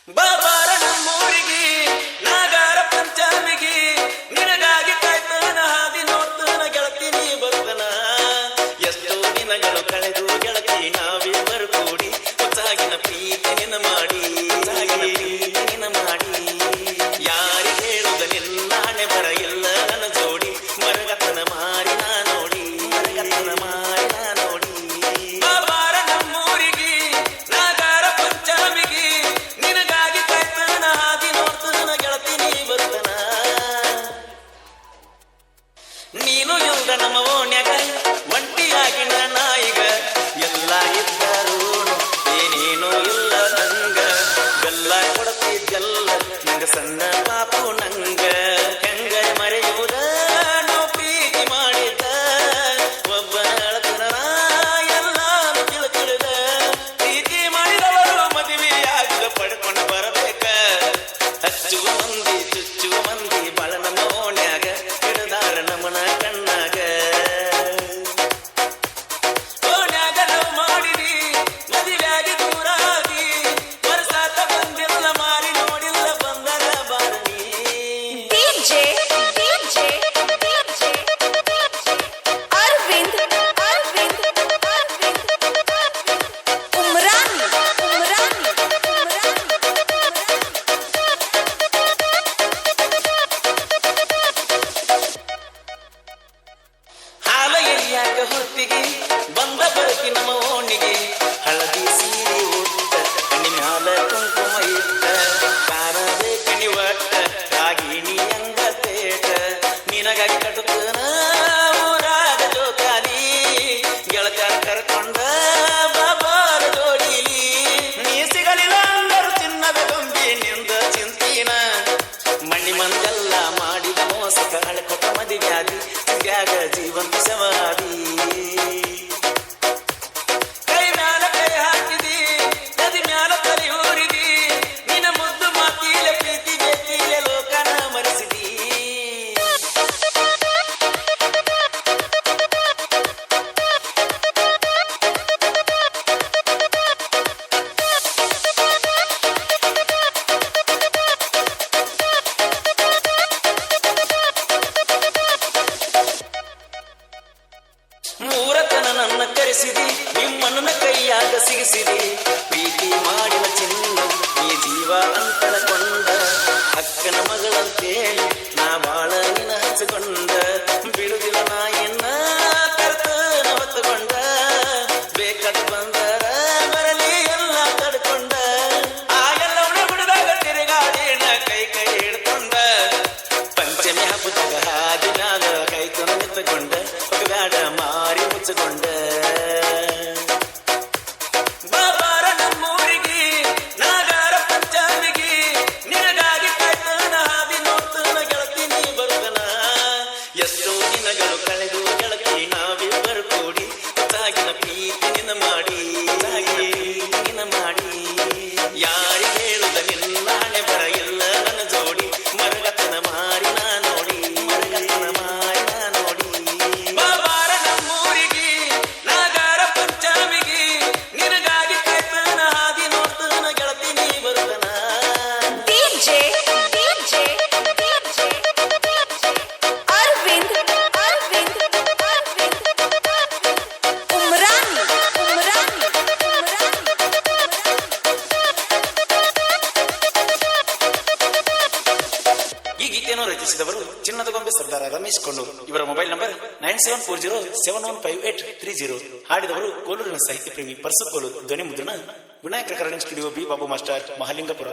ಬಾಬಾರ ನಮ್ಮೂರಿಗೆ ನಾಗಾರ ಪಂಚಮಿಗೆ ನಿನಗಾಗಿ ಕಾಯ್ತಾನ ಹಾದಿ ನೋಡ್ತಾನ ಗೆಳತಿ ನೀ ಬರ್ತನ. ಎಷ್ಟೋ ದಿನಗಳು ಕಳೆದು ಗೆಳತಿ ನಾವಿಬ್ಬರು ಕೂಡಿ ಹೊಸಾಗಿನ ಪ್ರೀತಿ ನಿನ್ನ ಮಾಡಿ ನಿನ್ನ ಮಾಡಿ ಯಾರಿಗೆ ಹೇಳುದ ನಿನ್ನಾಣೆ ಬರ ಇಲ್ಲ ನನ್ನ ಜೋಡಿ ಮರಗತನ ಮಾರಿ ನಾ ನೋಡಿ ಮರಗತನ ಮಾರಿ ನಾ ನೋಡಿ. ಬಾಬಾರ ನಮ್ಮೂರಿಗೆ ನಾಗಾರ ಪಂಚಮಿಗೆ ನಿನಗಾಗಿ ಕಾಯ್ತಾನ ಹಾದಿ ನೋಡ್ತಾನ ಗೆಳತಿ ನೀ ಬರ್ತನ. ನೀನು ಇಲ್ದ ನಮ್ಮ ಓಣ್ಯಾಗ ಒಂಟಿಯಾಗಿ ನಾಯಿಗ ಎಲ್ಲ ಇದ್ದರು ಏನೇನೋ ಇಲ್ಲ ನಂಗ ಬೆಲ್ಲ ಕೊಡ್ತಿದ್ದೆಲ್ಲ ನಂಗ ಸಣ್ಣ ಪಾಪು ನಂಗ ಹೆಂಗ ಮರೆಯುವುದ ನೋ ಪ್ರೀತಿ ಮಾಡಿದ್ದ ಒಬ್ಬ ಅಳತನ ಎಲ್ಲಾನು ತಿಳ್ತಿಳಿದ ಪ್ರೀತಿ ಮಾಡಿದವರು ಮದುವೆಯಾಗ ಪಡ್ಕೊಂಡು ಬರಬೇಕ. ಹಚ್ಚುವ ಮಂದಿ ಚುಚ್ಚುವ ಮಂದಿ ಬಾಳ ನಮ್ಮ ಓಣ್ಯಾಗ ಹಿಡದಾರ ನಮನ ಕಣ್ಣಾಗ. ಓಣ್ಯಾಗ ನಾವು ಮಾಡಿದಿ ಮದುವೆಯಾಗಿ ದೂರಾಗಿ ವರ್ಷಾತ ಬಂದಿಲ್ಲ ಮಾರಿ ನೋಡಿಲ್ಲ ಬಂದರ ಬಾರನಿ. DJ Arvind Umran ಹಾಲ ಎರಿಯಾಕ ಹೊತ್ತಿಗೆ ಬಂದ ಬರಕಿ ನಮ್ಮ ಓಣಿಗೆ ಹಳದಿ ಸೀರೆ ಉಟ್ಟ ಕಣ್ಣಿ ಮ್ಯಾಲ ಕುಂಕುಮ ಇಟ್ಟ ಕಾಣದೆ ಕಣಿ ಒಟ್ಟ ರಾಗಿಣಿ ಅಂಗ ತೇಟ ನಿನಗಾಗಿ ಕಟುಕನ ಊರಾಗ ಜೋಕಾಲಿ ಗೆಳಕ ಕರ್ಕೊಂಡ ಬಾಬಾರ ಜೋಡಿಲಿ. ನೀ ಸಿಗಲಿಲ್ಲ ಅಂದರು ಚಿನ್ನದ ಗೊಂಬಿ ನಿಂದ ಚಿಂತಿನ ಮಣ್ಣಿ ಮಂದೆಲ್ಲ ಮಾಡಿದ ಮೋಸಕ ಅಳ್ಕೊತ ಮದಿವ್ಯಾದಿ ತ್ಯಾಗ ಜೀವಂತ ಸವಾದಿ. ಕೈ ಮ್ಯಾಲ ಕೈ ಹಾಕಿದಿ ನದಿ ಮ್ಯಾಲ ತಲೆ ಊರಿದಿ ನಿನ್ನ ಮುದ್ದು ಮಾತಿಲೆ ಪ್ರೀತಿ ಬೇತಿಲೆ ಲೋಕನ ಮರೆಸಿದಿ. ಮೂರತನ ನನ್ನ ಕರೆಸಿದಿ ನಿಮ್ಮನ್ನ ಕೈಯಾಗ ಸಿಗಿಸಿದಿ ಪ್ರೀತಿ ಮಾಡಿದ ಚಿನ್ನ ನೀ ಜೀವ ಅಂತಳಕೊಂಡ ಅಕ್ಕನ ಮಗಳಂತೇಳಿ ನಾ ಬಾಳ ನಿನ ಹಚ್ಚಿಕೊಂಡ ಬಿಡುದಿಲ್ಲ ನಾ ಎನ್ನ ಕರ್ತನ ಹೊತ್ತುಕೊಂಡ ಬೇಕಾದ ಬಂದರ ಬರಲಿ ಎಲ್ಲ ತಡ್ಕೊಂಡ ಆ ಎಲ್ಲವನ್ನ ಬಿಡದಾಗ ತಿರುಗಾಡಿನ ಕೈ ಕೈ ಹಿಡ್ಕೊಂಡ ಪಂಚಮಿ ಹಬ್ಬದಾಗ ಹಾದಿನಾಗ ಕೈ ತೊಂದ ಬ್ಯಾಡ ಮಾರಿ ಮುಚ್ಚಕೊಂಡ. ಬಾಬಾರ ನಮ್ಮೂರಿಗೆ ನಾಗಾರ ಪಂಚಮಿಗೆ ನಿನಗಾಗಿ ಕಾಯ್ತಾನ ಹಾದಿ ನೋಡ್ತಾನ ಗೆಳತಿ ನೀ ಬರ್ತನ. ಎಷ್ಟೋ ದಿನಗಳು ಕಳೆದು ಗೆಳತಿ ನಾವಿಬ್ಬರು ಕೂಡಿ ಹೊಸಾಗಿನ ಪ್ರೀತಿ ನಿನ್ನ ಮಾಡಿ ನಿನ್ನ ಮಾಡಿ ಯಾರಿಗೆ ಹೇಳುದ ನಿನ್ನಾಣೆ ಬರ ಇಲ್ಲ ನನ್ನ ಜೋಡಿ ಮರಗತನ ಮಾರಿ ನಾ ನೋಡಿ ಮರಗತನ ಮಾರಿ ನಾ ನೋಡಿ. ಬಾಬಾರ ನಮ್ಮೂರಿಗೆ ನಾಗಾರ ಪಂಚಮಿಗೆ ನಿನಗಾಗಿ ಕಾಯ್ತಾನ ಹಾದಿ ನೋಡ್ತಾನ ಗೆಳತಿ ನೀ ಬರ್ತನ. DJ Arvind Umran ಈ ಗೀತೆಯನ್ನು ರಚಿಸಿದವರು ಚಿನ್ನದ ಗೊಂಬೆ ಸರ್ದಾರ ರಮೇಶ್ ಕೊಂಡೂರು. ಇವರ ಮೊಬೈಲ್ ನಂಬರ್ 9740715830. ಹಾಡಿದವರು ಕೋಲೂರಿನ ಸಾಹಿತ್ಯ ಪ್ರೇಮಿ ಪರ್ಸಕೋಲು. ಧ್ವನಿ ಮುದ್ರಣ Vinayaka recording studio B Babu master Mahalingapura.